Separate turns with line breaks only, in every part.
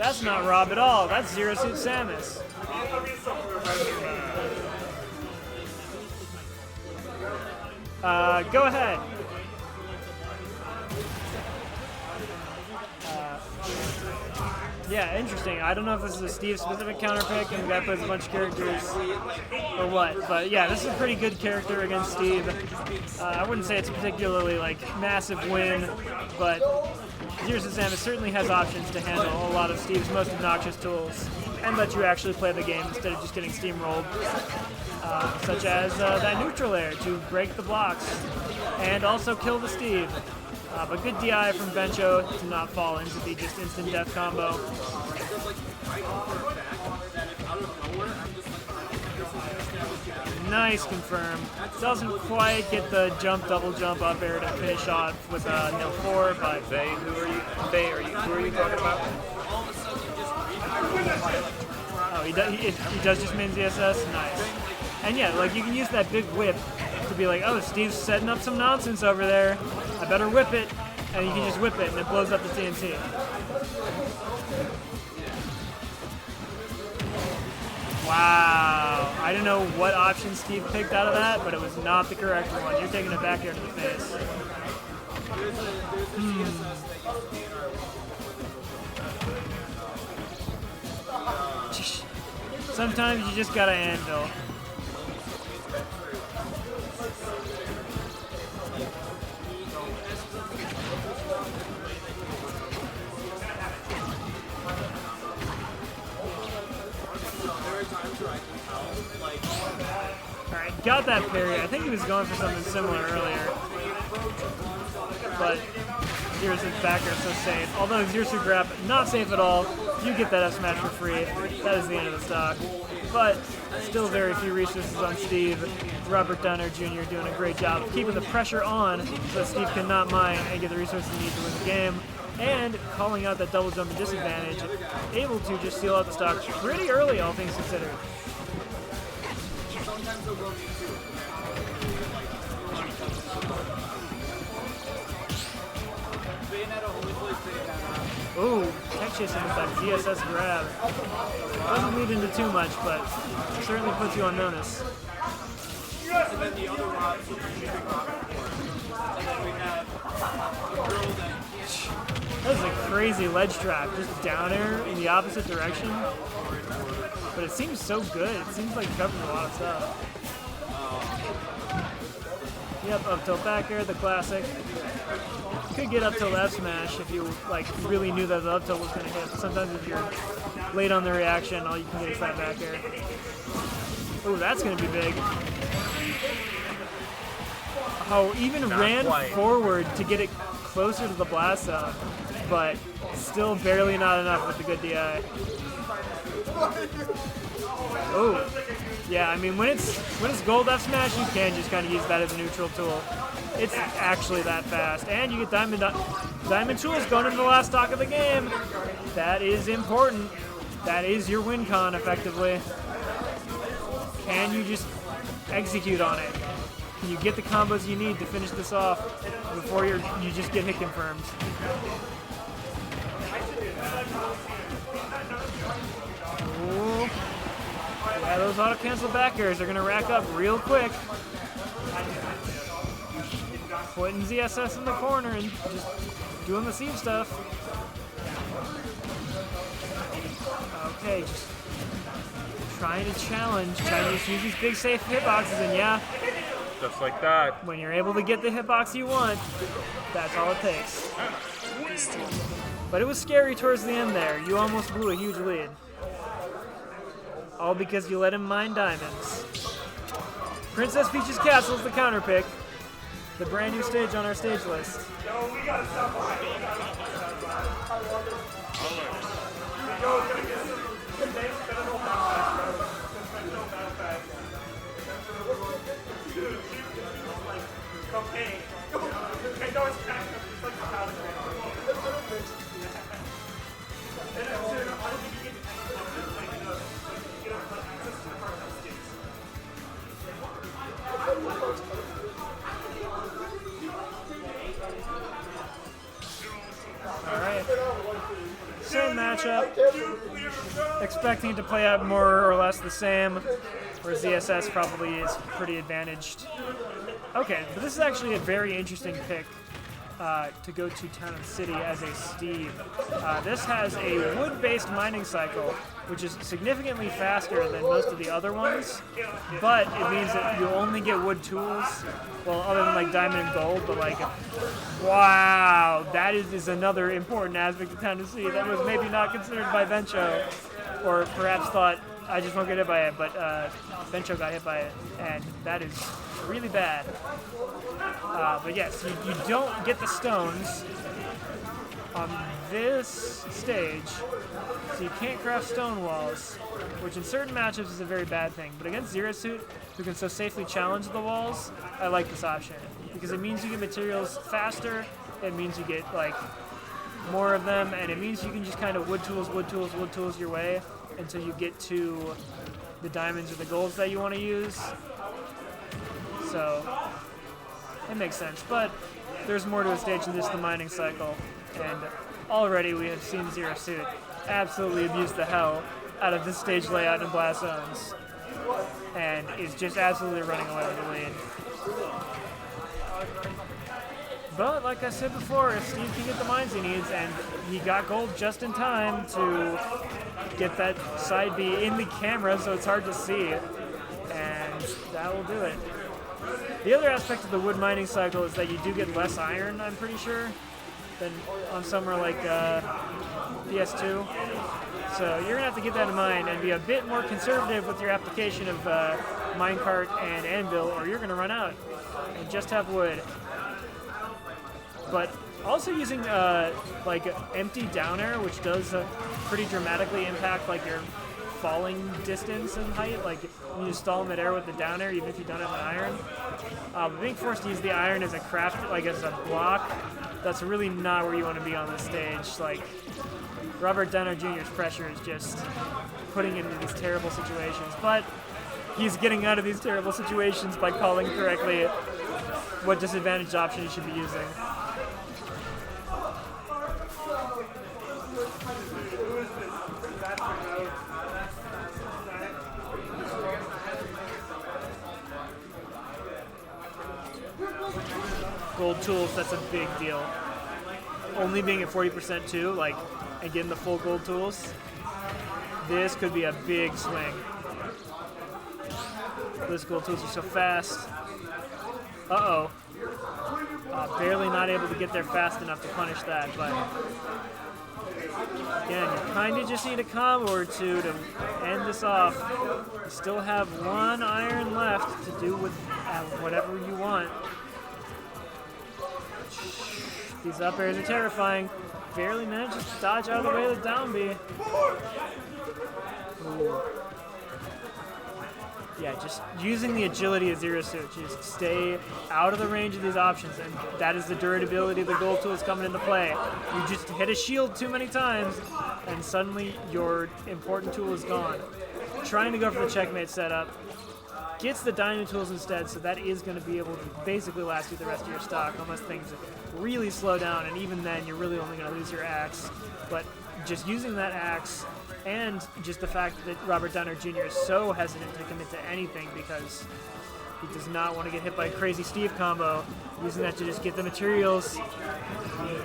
That's not Rob at all. That's Zero Suit Samus. Go ahead. Yeah, interesting. I don't know if this is a Steve-specific counter pick and the guy plays a bunch of characters or what, but yeah, this is a pretty good character against Steve. I wouldn't say it's a particularly like massive win, but Zero Suit Samus certainly has options to handle a lot of Steve's most obnoxious tools and let you actually play the game instead of just getting steamrolled, such as that neutral air to break the blocks and also kill the Steve. But good DI from Vencho to not fall into the just instant death combo. Nice confirm. Doesn't quite get the double jump up air to finish off with a nil 4, but
Who are you talking about?
oh, he does just main ZSS? Nice. And yeah, like you can use that big whip to be like, oh, Steve's setting up some nonsense over there. I better whip it. And you can just whip it and it blows up the TNT. Wow. I don't know what option Steve picked out of that, but it was not the correct one. You're taking it back air to the face. Sometimes you just gotta anvil. Alright, got that parry. I think he was going for something similar earlier. But Zero Suit back air so safe. Although Zero Suit grab, not safe at all. You get that F smash for free. That is the end of the stock. But still very few resources on Steve. Robert Dunner Jr. doing a great job of keeping the pressure on so that Steve cannot mine and get the resources he needs to win the game. And calling out that double jump and disadvantage, able to just seal out the stock pretty early, all things considered. Ooh, tech chasing with that DSS grab. Doesn't lead into too much, but certainly puts you on notice.
And then the other rods with the big rocket board. And then we have Girl that
That is a crazy ledge trap, just down air in the opposite direction. But it seems so good. It seems like it covers a lot of stuff. Yep, up tilt back air, the classic. Could get up tilt F smash if you like really knew that the up tilt was going to hit. But sometimes if you're late on the reaction, all you can get is that back air. Ooh, that's going to be big. Oh, even ran forward to get it closer to the blast zone, but still barely not enough with the good DI. Oh, yeah. I mean, when it's gold F smash, you can just kind of use that as a neutral tool. It's actually that fast, and you get diamond tools going into the last stock of the game. That is important. That is your win con, effectively. Can you just execute on it? Can you get the combos you need to finish this off before you just get hit confirmed? Ooh. Yeah, those auto cancel back airs are gonna rack up real quick. Putting ZSS in the corner and just doing the seam stuff. Okay, just trying to challenge, trying to just use these big safe hitboxes, and yeah,
just like that.
when you're able to get the hitbox you want, that's all it takes. But it was scary towards the end there. You almost blew a huge lead. All because you let him mine diamonds. Princess Peach's Castle is the counter pick. The brand new stage on our stage list. Alright. Same match, matchup, expecting it to play out more or less the same, where ZSS probably is pretty advantaged. Okay, but this is actually a very interesting pick to go to Towne City as a Steve. This has a wood-based mining cycle, which is significantly faster than most of the other ones, but it means that you only get wood tools, well, other than like diamond and gold, but like, wow, that is another important aspect of Towne City that was maybe not considered by Vencho, or perhaps thought, I just won't get hit by it, but Vencho got hit by it, and that is really bad. But yes, you don't get the stones on this stage, so you can't craft stone walls, which in certain matchups is a very bad thing. But against Zero Suit, who can so safely challenge the walls, I like this option, because it means you get materials faster, it means you get like more of them, and it means you can just kind of wood tools your way until you get to the diamonds or the golds that you want to use. So it makes sense, but there's more to a stage than just the mining cycle, and already we have seen Zero Suit absolutely abuse the hell out of this stage layout in Blast Zones, and is just absolutely running away with the lead. But like I said before, if Steve can get the mines he needs, and he got gold just in time to get that side B in the camera so it's hard to see, and that will do it. The other aspect of the wood mining cycle is that you do get less iron, I'm pretty sure, than on somewhere like PS2. So you're going to have to keep that in mind and be a bit more conservative with your application of minecart and anvil, or you're going to run out and just have wood. But also using like empty down air, which does pretty dramatically impact like your falling distance and height. Like you stall mid-air with the down air, even if you don't have an iron. But being forced to use the iron as a craft, like as a block, that's really not where you want to be on this stage. Like Robert Downer Jr.'s pressure is just putting him into these terrible situations, but he's getting out of these terrible situations by calling correctly what disadvantaged option he should be using. Gold tools, that's a big deal. Only being at 40% too, like, and getting the full gold tools, this could be a big swing. Those gold tools are so fast. Uh-oh. Barely not able to get there fast enough to punish that, but again, you kind of just need a combo or two to end this off. You still have one iron left to do with whatever you want. These up airs are terrifying. Barely manages to dodge out of the way of the down B. Ooh. Yeah, just using the agility of Zero Suit. Just stay out of the range of these options, and that is the durability of the gold tools coming into play. You just hit a shield too many times, and suddenly your important tool is gone. Trying to go for the checkmate setup. Gets the diamond tools instead, so that is going to be able to basically last you the rest of your stock, unless things really slow down, and even then you're really only going to lose your axe. But just using that axe, and just the fact that Robert Downer Jr. is so hesitant to commit to anything because he does not want to get hit by a crazy Steve combo, using that to just get the materials,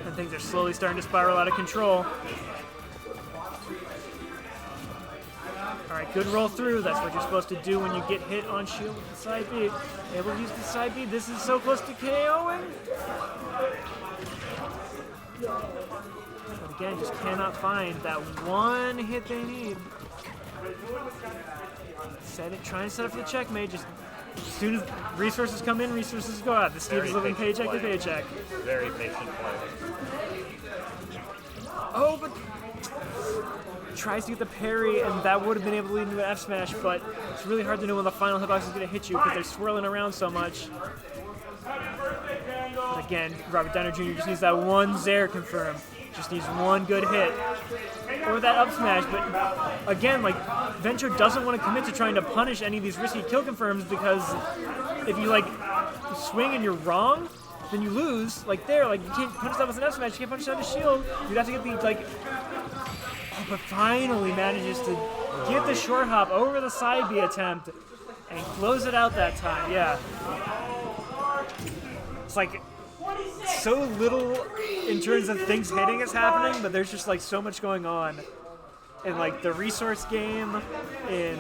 and things are slowly starting to spiral out of control. Alright, good roll through. That's what you're supposed to do when you get hit on shield with the side B. Able to use the side B. This is so close to KOing. But again, just cannot find that one hit they need. Trying to set up for the checkmate. Just as soon as resources come in, resources go out. The Steve is living paycheck to paycheck.
Very patient play.
Oh, but tries to get the parry, and that would have been able to lead into an F smash, but it's really hard to know when the final hitbox is going to hit you because they're swirling around so much. But again, Robert Downer Jr. just needs that one Zaire confirm. Just needs one good hit. Or that up smash, but again, like, Vencho doesn't want to commit to trying to punish any of these risky kill confirms because if you, like, swing and you're wrong, then you lose. Like, there, like, you can't punish that with an F smash, you can't punish that with a shield. You'd have to get the, like, but finally manages to get the short hop over the side B attempt and close it out that time. Yeah. It's like so little in terms of things hitting is happening, but there's just like so much going on in like the resource game, in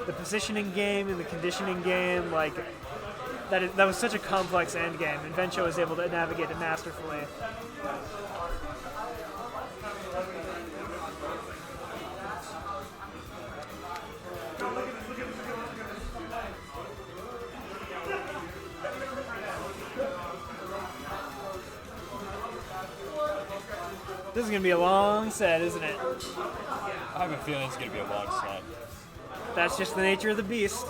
the positioning game, in the conditioning game. Like that was such a complex end game, and Vencho was able to navigate it masterfully. This is going to be a long set, isn't it?
I have a feeling it's going to be a long set.
That's just the nature of the beast.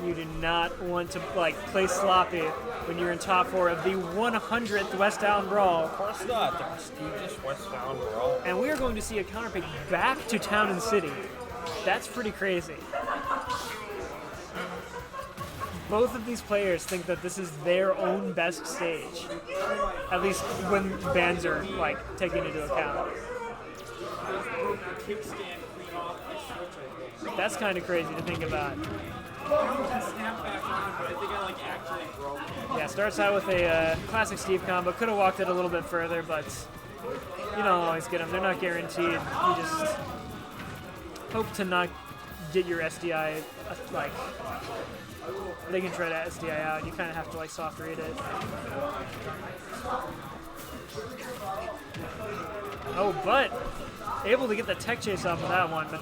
You do not want to play sloppy when you're in top 4 of the 100th West Town Brawl.
Of course not, the prestigious West Town Brawl.
And we are going to see a counterpick back to Town and City. That's pretty crazy. Both of these players think that this is their own best stage, at least when bans are taken into account. That's kind of crazy to think about. Yeah, starts out with a classic Steve combo. Could have walked it a little bit further, but you don't always get them. They're not guaranteed. You just hope to not get your SDI they can try to SDI out. You kind of have to soft read it. Oh, but able to get the tech chase off of that one, but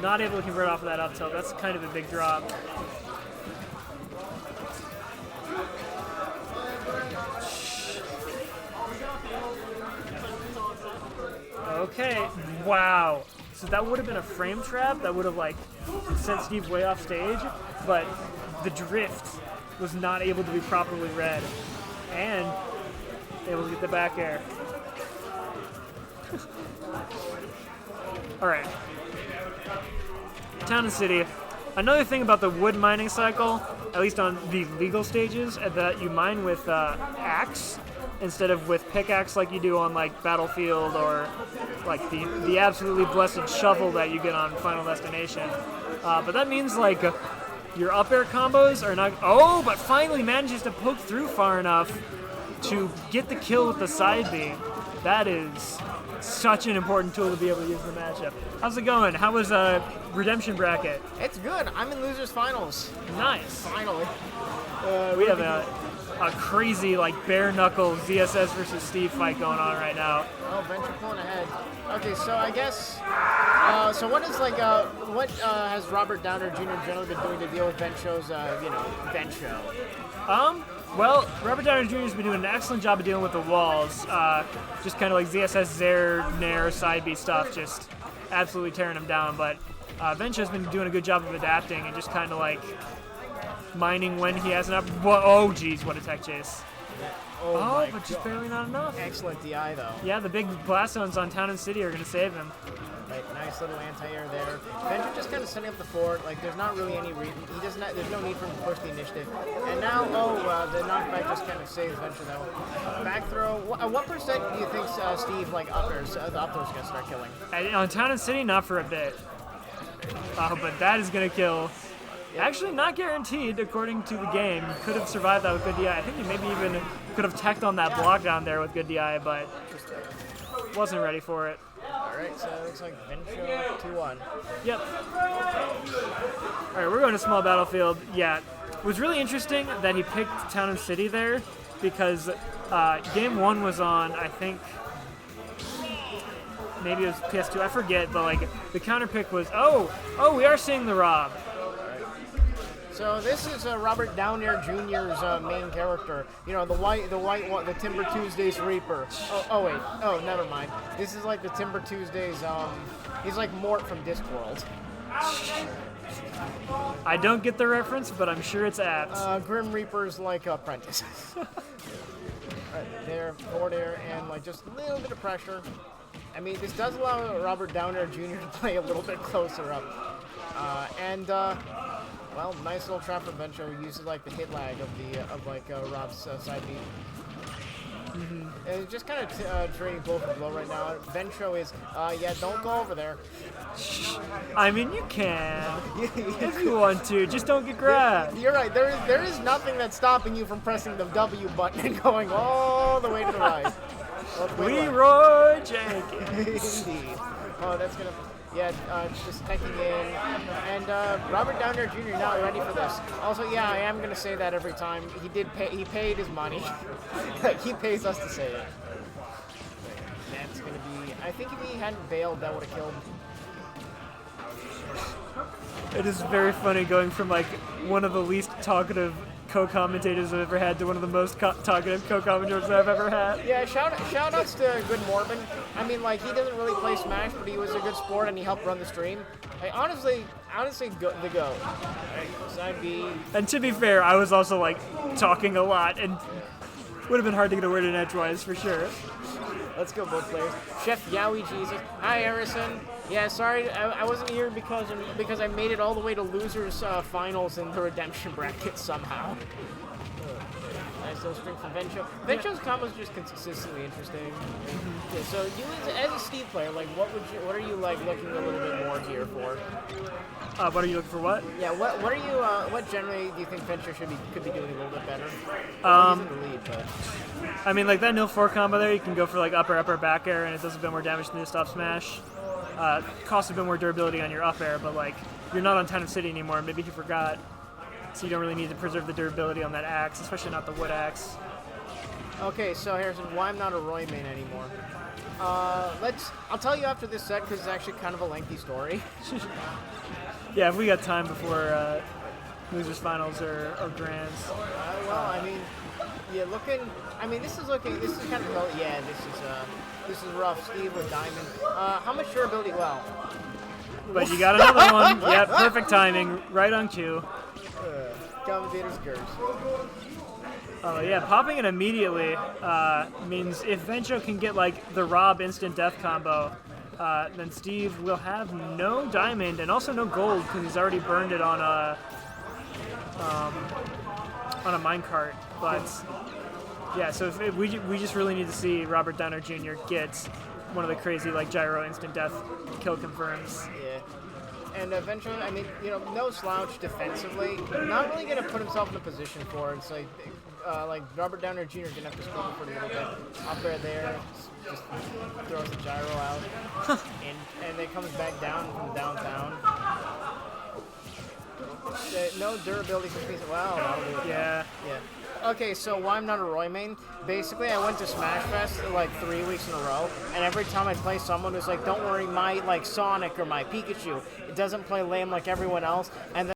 not able to convert off of that up tilt. That's kind of a big drop. Okay, wow. So that would have been a frame trap. That would have sent Steve way off stage, but the drift was not able to be properly read, and able to get the back air. All right, Town and City. Another thing about the wood mining cycle, at least on the legal stages, is that you mine with axe instead of with pickaxe like you do on Battlefield or the absolutely blessed shovel that you get on Final Destination. But that means your up air combos are not. Oh, but finally manages to poke through far enough to get the kill with the side B. That is such an important tool to be able to use in the matchup. How's it going? How was Redemption Bracket?
It's good. I'm in losers finals.
Nice.
Finally.
We have a crazy bare knuckle ZSS versus Steve fight going on right now.
Oh, Vencho pulling ahead. Okay, so I guess. So what is what has Robert Downer Jr. generally been doing to deal with Vencho's Vencho?
Well, Robert Downer Jr. has been doing an excellent job of dealing with the walls. Just kind of ZSS, Zair, Nair, side B stuff, just absolutely tearing him down. But Vencho's been doing a good job of adapting and just kind of mining when he has enough. Oh, geez, what a tech chase. Oh, but just barely not enough.
Excellent DI, though.
Yeah, the big blast zones on Town and City are going to save him.
Right, nice little anti-air there. Vencho just kind of setting up the fort. There's not really any reason. There's no need for him to push the initiative. And now, the knockback just kind of saves Vencho, though. Back throw. What percent do you think Steve, the uppers going to start killing?
On Town and City, not for a bit. But that is going to kill. Actually, not guaranteed, according to the game. You could have survived that with good DI. I think you maybe even could have teched on that block down there with good DI, but wasn't ready for it.
Alright, so it looks like Vencho 2-1.
Yep. Alright, we're going to small battlefield. Yeah, it was really interesting that he picked Town and City there because game 1 was on, I think, maybe it was PS2, I forget, but the counter pick was, oh, we are seeing the Rob.
So this is Robert Downer Jr.'s main character. The Timber Tuesdays Reaper. Oh wait. Oh, never mind. This is the Timber Tuesdays. He's like Mort from Discworld.
I don't get the reference, but I'm sure it's apt.
Grim Reaper's apprentice. Right there, forward air, and just a little bit of pressure. I mean, this does allow Robert Downer Jr. to play a little bit closer up. Well, nice little trap from Vencho. Uses the hit lag of Rob's side beat. It's just kind of trading blow for blow right now. Vencho is, yeah, don't go over there.
I mean, you can if you want to. Just don't get grabbed.
You're right. There is nothing that's stopping you from pressing the W button and going all the way to the right.
Leroy Jenkins.
Indeed. Oh, that's gonna. Yeah, just teching in, and Robert Downer Jr. not ready for this. Also, yeah, I am gonna say that every time. He did pay. He paid his money. He pays us to say it. That's gonna be. I think if he hadn't bailed, that would have killed.
It is very funny going from like one of the least talkative co-commentators I've ever had to one of the most talkative co-commentators I've ever had.
Yeah, shout outs to Good Morbin. I mean, like, he doesn't really play Smash, but he was a good sport and he helped run the stream. Like, honestly, the GOAT. Side B.
And to be fair, I was also like talking a lot and would have been hard to get a word in edgewise for sure.
Let's go, both players. Chef Yowie Jesus. Hi, Harrison. Yeah, sorry, I wasn't here because I made it all the way to losers finals in the redemption bracket somehow. Nice little string from Vencho. Vencho's combos just consistently interesting. Yeah, so you as a Steve player, like what are you like looking a little bit more here for?
What are you looking for? What?
Yeah, what are you? What generally do you think Vencho could be doing a little bit better? He's in the lead, but
I mean, like that nil 4 combo there, you can go for like upper back air, and it does a bit more damage than the stop smash. Costs a bit more durability on your up air, but like you're not on Town of City anymore. Maybe you forgot, so you don't really need to preserve the durability on that axe, especially not the wood axe.
Okay, so Harrison, why I'm not a Roy main anymore? I'll tell you after this set because it's actually kind of a lengthy story.
Yeah, if we got time before losers finals or grands.
Well, I mean, yeah, this is kind of, yeah, this is rough. Steve with Diamond. How much durability? Well.
But you got another one. Yep, perfect timing, right on cue.
Commentator's curse.
Oh yeah, popping it immediately means if Vencho can get like the Rob instant death combo, then Steve will have no diamond and also no gold because he's already burned it on a minecart. But yeah, so if we just really need to see Robert Downer Jr. get one of the crazy like gyro instant death kill confirms.
Yeah. And Vencho, I mean, no slouch defensively. Not really going to put himself in a position for it. It's like Robert Downer Jr. going to have to struggle for a little bit. Up there, just throws the gyro out. and it comes back down from downtown. No durability from piece. Wow, that'll do it.
Yeah.
Yeah. Okay, so why I'm not a Roy main? Basically, I went to Smash Fest like 3 weeks in a row, and every time I play someone who's like, don't worry, my like Sonic or my Pikachu, it doesn't play lame like everyone else, and then